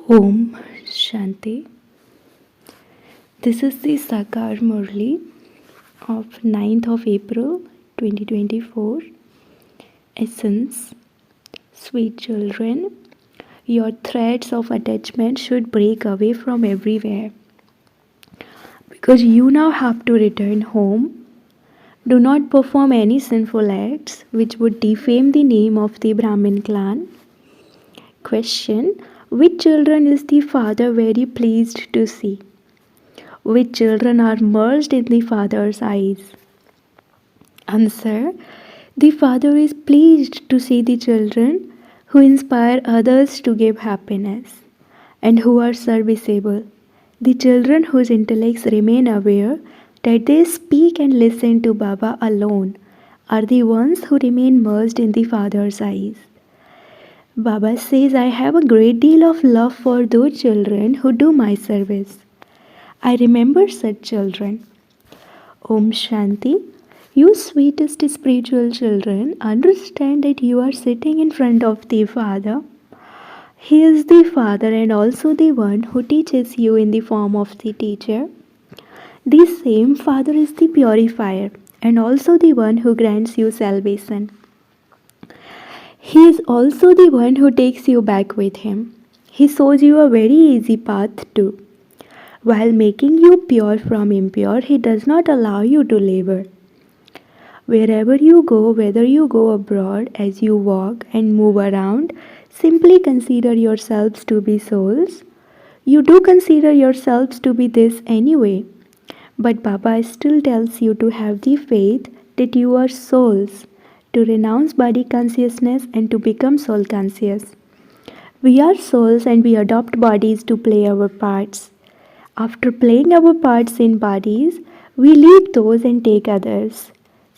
Om Shanti. This is the Sakar Murli of 9th of April 2024. Essence. Sweet children, your threads of attachment should break away from everywhere because you now have to return home. Do not perform any sinful acts which would defame the name of the Brahmin clan. Question. Which children is the father very pleased to see? Which children are merged in the Father's eyes? Answer. The Father is pleased to see the children who inspire others to give happiness and who are serviceable. The children whose intellects remain aware that they speak and listen to Baba alone are the ones who remain merged in the Father's eyes. Baba says, I have a great deal of love for those children who do my service. I remember such children. Om Shanti. You sweetest spiritual children, understand that you are sitting in front of the Father. He is the Father and also the one who teaches you in the form of the teacher. The same Father is the purifier and also the one who grants you salvation. He is also the one who takes you back with him. He shows you a very easy path too. While making you pure from impure, he does not allow you to labor. Wherever you go, whether you go abroad, as you walk and move around, simply consider yourselves to be souls. You do consider yourselves to be this anyway. But Baba still tells you to have the faith that you are souls, to renounce body consciousness and to become soul conscious. We are souls and we adopt bodies to play our parts. After playing our parts in bodies, we leave those and take others.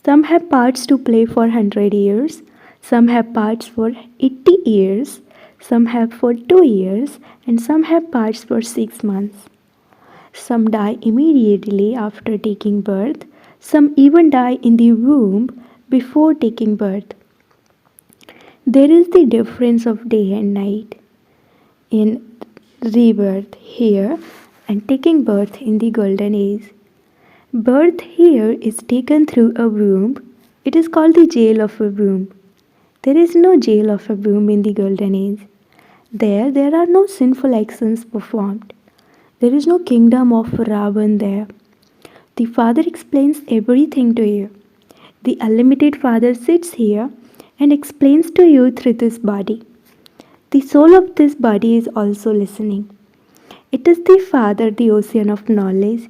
Some have parts to play for 100 years, some have parts for 80 years, some have for 2 years, and some have parts for 6 months. Some die immediately after taking birth, some even die in the womb before taking birth. There is the difference of day and night in rebirth here and taking birth in the golden age. Birth here is taken through a womb. It is called the jail of a womb. There is no jail of a womb in the golden age. There are no sinful actions performed. There is no kingdom of Ravan there. The Father explains everything to you. The unlimited Father sits here and explains to you through this body. The soul of this body is also listening. It is the Father, the ocean of knowledge,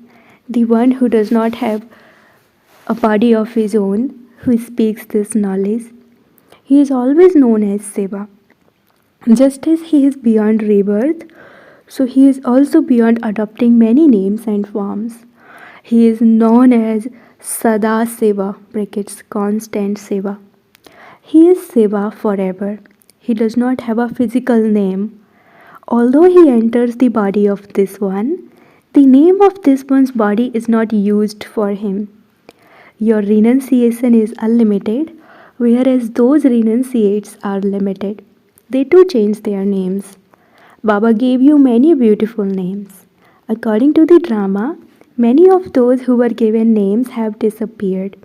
the one who does not have a body of his own, who speaks this knowledge. He is always known as Seva. Just as he is beyond rebirth, so he is also beyond adopting many names and forms. He is known as Sada Seva, brackets constant Seva. He is Seva forever. He does not have a physical name. Although he enters the body of this one, the name of this one's body is not used for him. Your renunciation is unlimited, whereas those renunciates are limited. They too change their names. Baba gave you many beautiful names. According to the drama, many of those who were given names have disappeared.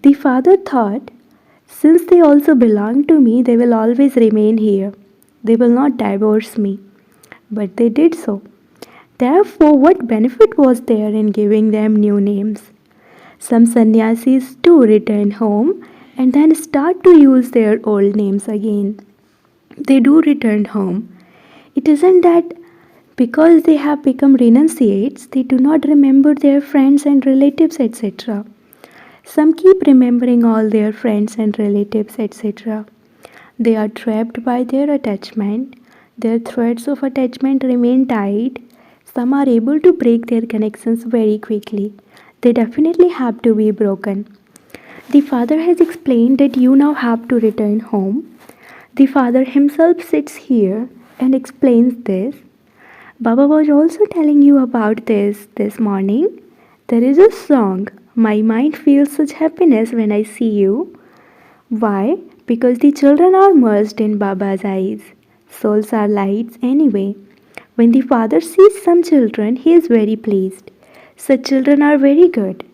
The Father thought, since they also belong to me, they will always remain here. They will not divorce me. But they did so. Therefore, what benefit was there in giving them new names? Some sannyasis too return home and then start to use their old names again. They do return home. It isn't that because they have become renunciates, they do not remember their friends and relatives, etc. Some keep remembering all their friends and relatives, etc. They are trapped by their attachment. Their threads of attachment remain tied. Some are able to break their connections very quickly. They definitely have to be broken. The Father has explained that you now have to return home. The Father himself sits here and explains this. Baba was also telling you about this morning. There is a song, My mind feels such happiness when I see you. Why? Because the children are merged in Baba's eyes. Souls are lights anyway. When the father sees some children, he is very pleased. Such children are very good.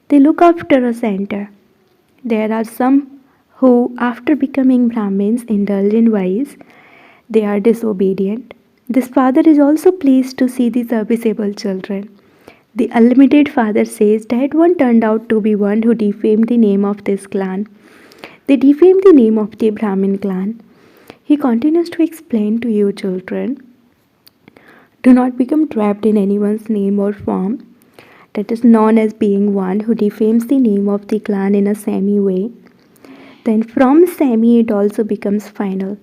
They look after a center. There are some who, after becoming Brahmins, indulge in vice. They are disobedient. This father is also pleased to see the serviceable children. The unlimited father says that one turned out to be one who defamed the name of this clan. They defamed the name of the Brahmin clan. He continues to explain to you children, do not become trapped in anyone's name or form. That is known as being one who defames the name of the clan in a semi way. Then from semi it also becomes final.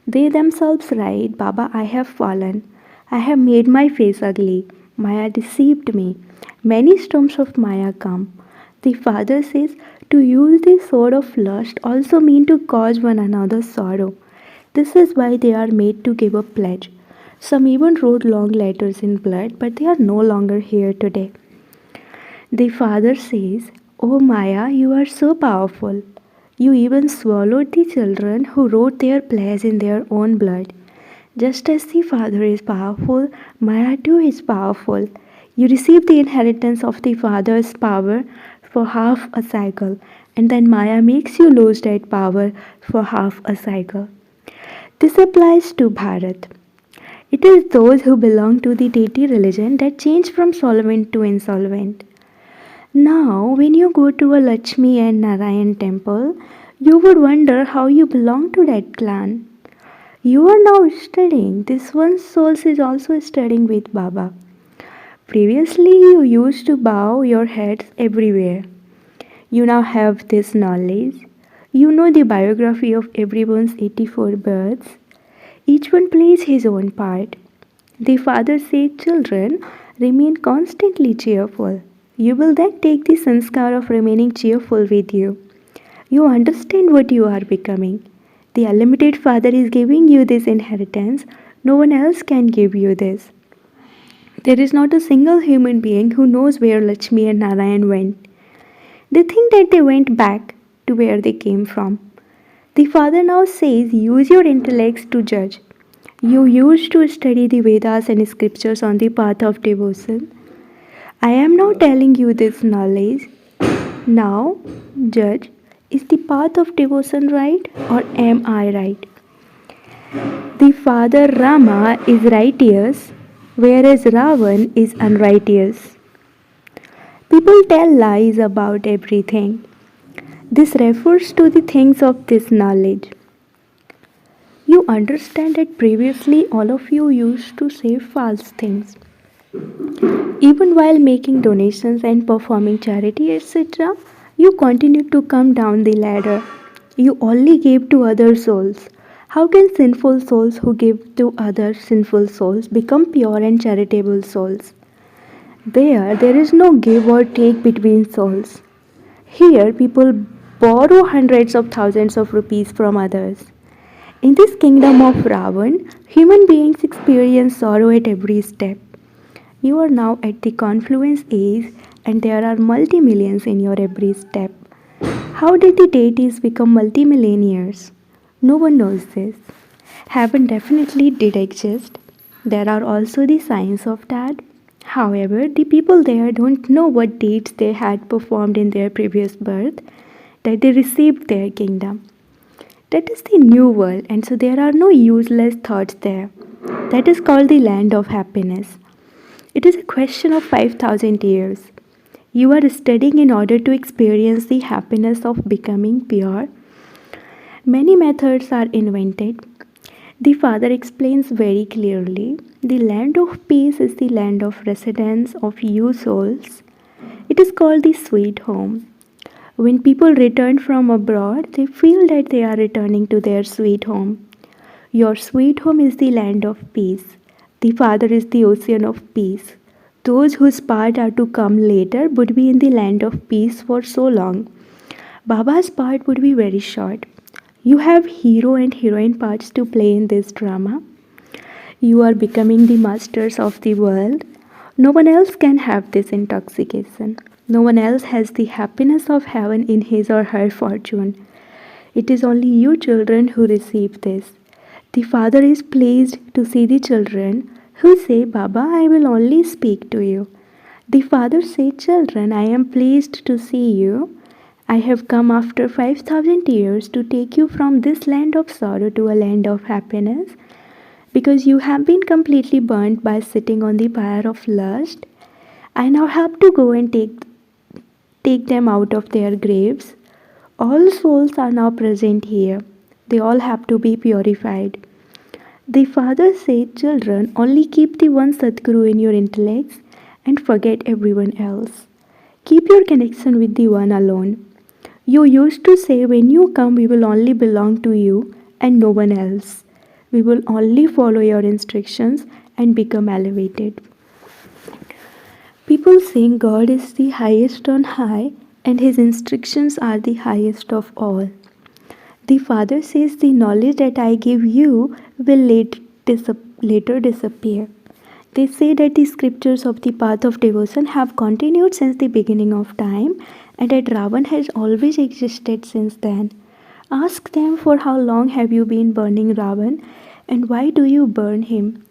They themselves write, Baba, I have fallen. I have made my face ugly. Maya deceived me. Many storms of Maya come. The father says, to use the sword of lust also mean to cause one another sorrow. This is why they are made to give a pledge. Some even wrote long letters in blood, but they are no longer here today. The father says, Oh Maya, you are so powerful. You even swallowed the children who wrote their plays in their own blood. Just as the father is powerful, Maya too is powerful. You receive the inheritance of the father's power for half a cycle, and then Maya makes you lose that power for half a cycle. This applies to Bharat. It is those who belong to the deity religion that change from solvent to insolvent. Now, when you go to a Lakshmi and Narayan temple, you would wonder how you belong to that clan. You are now studying. This one's soul is also studying with Baba. Previously, you used to bow your heads everywhere. You now have this knowledge. You know the biography of everyone's 84 births. Each one plays his own part. The father said, Children, remain constantly cheerful. You will then take the sanskar of remaining cheerful with you. You understand what you are becoming. The unlimited Father is giving you this inheritance. No one else can give you this. There is not a single human being who knows where Lakshmi and Narayan went. They think that they went back to where they came from. The Father now says, use your intellects to judge. You used to study the Vedas and scriptures on the path of devotion. I am now telling you this knowledge. Now, judge, is the path of devotion right or am I right? The father Rama is righteous, whereas Ravan is unrighteous. People tell lies about everything. This refers to the things of this knowledge. You understand that previously all of you used to say false things. Even while making donations and performing charity, etc., you continue to come down the ladder. You only gave to other souls. How can sinful souls who give to other sinful souls become pure and charitable souls? There is no give or take between souls. Here, people borrow hundreds of thousands of rupees from others. In this kingdom of Ravan, human beings experience sorrow at every step. You are now at the confluence age and there are multi-millions in your every step. How did the deities become multimillionaires? No one knows this. Heaven definitely did exist. There are also the signs of that. However, the people there don't know what deeds they had performed in their previous birth, that they received their kingdom. That is the new world, and so there are no useless thoughts there. That is called the land of happiness. It is a question of 5,000 years. You are studying in order to experience the happiness of becoming pure. Many methods are invented. The Father explains very clearly, the land of peace is the land of residence of you souls. It is called the sweet home. When people return from abroad, they feel that they are returning to their sweet home. Your sweet home is the land of peace. The Father is the ocean of peace. Those whose part are to come later would be in the land of peace for so long. Baba's part would be very short. You have hero and heroine parts to play in this drama. You are becoming the masters of the world. No one else can have this intoxication. No one else has the happiness of heaven in his or her fortune. It is only you children who receive this. The Father is pleased to see the children who say, Baba, I will only speak to you. The father said, Children, I am pleased to see you. I have come after 5,000 years to take you from this land of sorrow to a land of happiness, because you have been completely burnt by sitting on the fire of lust. I now have to go and take them out of their graves. All souls are now present here. They all have to be purified. The father said, Children, only keep the one Sadguru in your intellects and forget everyone else. Keep your connection with the one alone. You used to say, When you come, we will only belong to you and no one else. We will only follow your instructions and become elevated. People think God is the highest on high and his instructions are the highest of all. The Father says, The knowledge that I give you will later disappear. They say that the scriptures of the path of devotion have continued since the beginning of time and that Ravan has always existed since then. Ask them, for how long have you been burning Ravan and why do you burn him?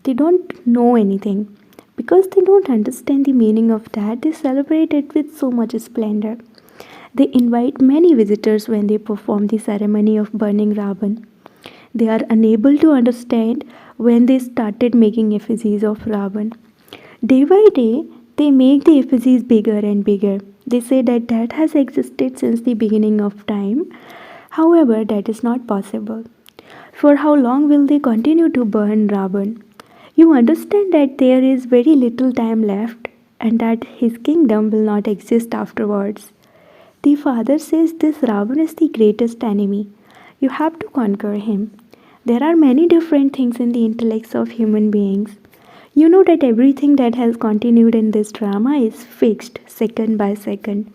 They don't know anything. Because they don't understand the meaning of that, they celebrate it with so much splendor. They invite many visitors when they perform the ceremony of burning Ravan. They are unable to understand when they started making effigies of Ravan. Day by day, they make the effigies bigger and bigger. They say that has existed since the beginning of time. However, that is not possible. For how long will they continue to burn Ravan? You understand that there is very little time left and that his kingdom will not exist afterwards. The father says this Ravan is the greatest enemy. You have to conquer him. There are many different things in the intellects of human beings. You know that everything that has continued in this drama is fixed second by second.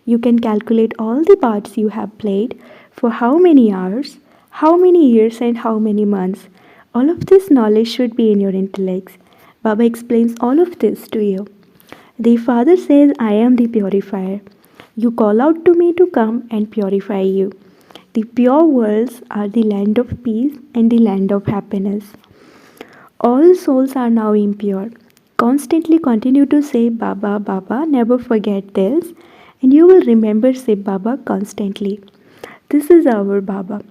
You can calculate all the parts you have played for how many hours, how many years, and how many months. All of this knowledge should be in your intellects. Baba explains all of this to you. The Father says, I am the purifier. You call out to me to come and purify you. The pure worlds are the land of peace and the land of happiness. All souls are now impure. Constantly continue to say Baba, Baba, never forget this, and you will remember say Baba constantly. This is our Baba.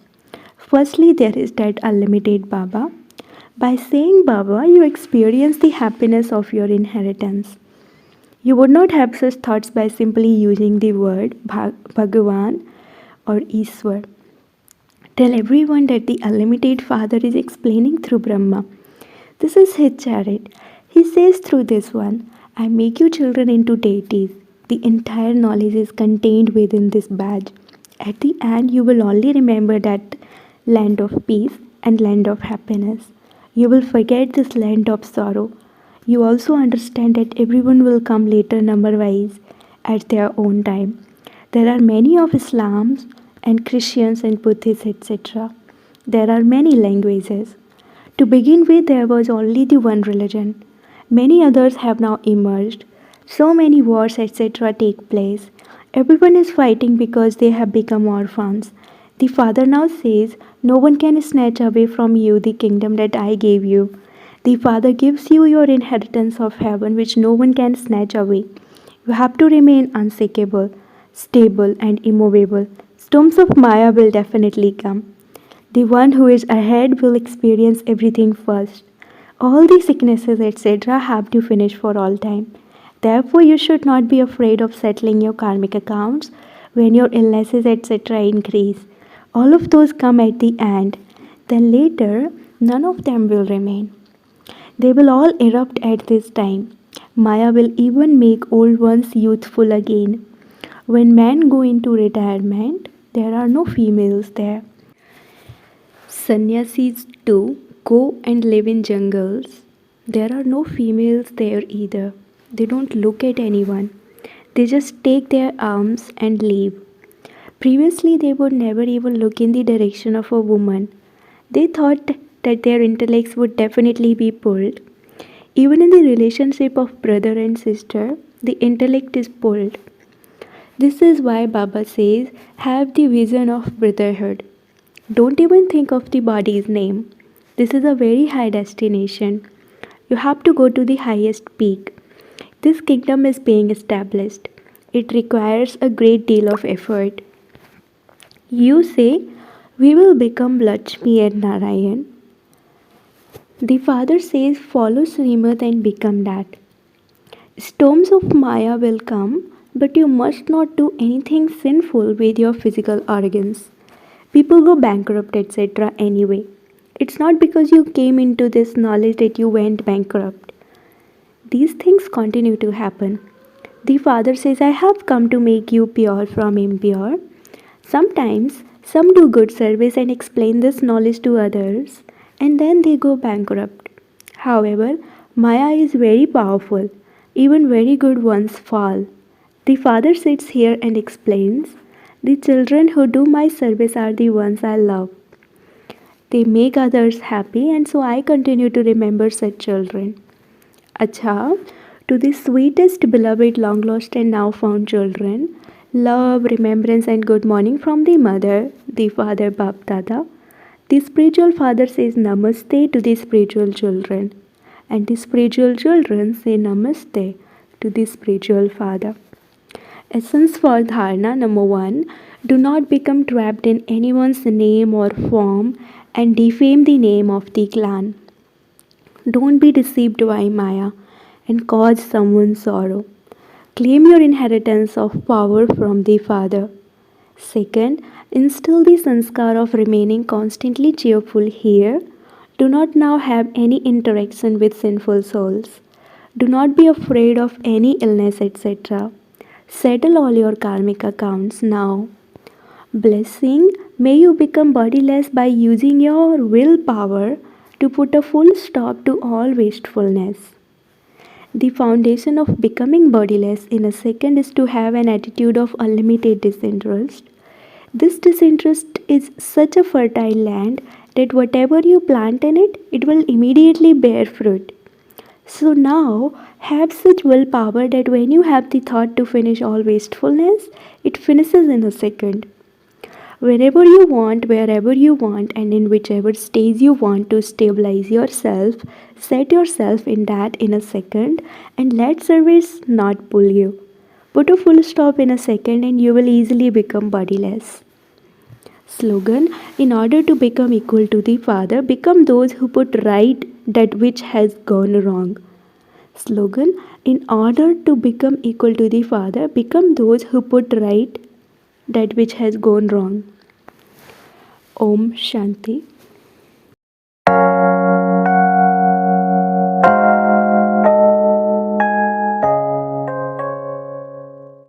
Firstly, there is that unlimited Baba. By saying Baba, you experience the happiness of your inheritance. You would not have such thoughts by simply using the word Bhagavan or Ishwar. Tell everyone that the unlimited Father is explaining through Brahma. This is his chariot. He says through this one, I make you children into deities. The entire knowledge is contained within this badge. At the end, you will only remember that land of peace and land of happiness. You will forget this land of sorrow. You also understand that everyone will come later number-wise at their own time. There are many of Islams and Christians and Buddhists, etc. There are many languages. To begin with, there was only the one religion. Many others have now emerged. So many wars, etc. take place. Everyone is fighting because they have become orphans. The Father now says, No one can snatch away from you the kingdom that I gave you. The Father gives you your inheritance of heaven, which no one can snatch away. You have to remain unshakable, stable, and immovable. Storms of Maya will definitely come. The one who is ahead will experience everything first. All the sicknesses, etc., have to finish for all time. Therefore, you should not be afraid of settling your karmic accounts when your illnesses, etc., increase. All of those come at the end. Then later, none of them will remain. They will all erupt at this time. Maya will even make old ones youthful again. When men go into retirement, there are no females there. Sannyasis too go and live in jungles. There are no females there either. They don't look at anyone. They just take their arms and leave. Previously, they would never even look in the direction of a woman. They thought that their intellects would definitely be pulled. Even in the relationship of brother and sister, the intellect is pulled. This is why Baba says, have the vision of brotherhood. Don't even think of the body's name. This is a very high destination. You have to go to the highest peak. This kingdom is being established. It requires a great deal of effort. You say, we will become Lakshmi and Narayan. The father says, follow Srimad and become that. Storms of Maya will come, but you must not do anything sinful with your physical organs. People go bankrupt, etc. anyway. It's not because you came into this knowledge that you went bankrupt. These things continue to happen. The father says, I have come to make you pure from impure. Sometimes some do good service and explain this knowledge to others, and then they go bankrupt. However, Maya is very powerful. Even very good ones fall. The father sits here and explains, the children who do my service are the ones I love. They make others happy, and so I continue to remember such children. Acha, to the sweetest, beloved, long lost, and now found children, love, remembrance, and good morning from the mother, the father, Bap Dada. The spiritual father says Namaste to the spiritual children, and the spiritual children say Namaste to the spiritual father. Essence for Dharana number 1. Do not become trapped in anyone's name or form and defame the name of the clan. Don't be deceived by Maya and cause someone sorrow. Claim your inheritance of power from the Father. Second, instill the sanskar of remaining constantly cheerful here. Do not now have any interaction with sinful souls. Do not be afraid of any illness, etc. Settle all your karmic accounts now. Blessing, may you become bodiless by using your willpower to put a full stop to all wastefulness. The foundation of becoming bodiless in a second is to have an attitude of unlimited disinterest. This disinterest is such a fertile land that whatever you plant in it, it will immediately bear fruit. So now, have such willpower that when you have the thought to finish all wastefulness, it finishes in a second. Whenever you want, wherever you want, and in whichever stage you want to stabilize yourself, set yourself in that in a second and let service not pull you. Put a full stop in a second and you will easily become bodiless. Slogan, in order to become equal to the Father, become those who put right that which has gone wrong. Slogan, in order to become equal to the Father, become those who put right that which has gone wrong. Om Shanti.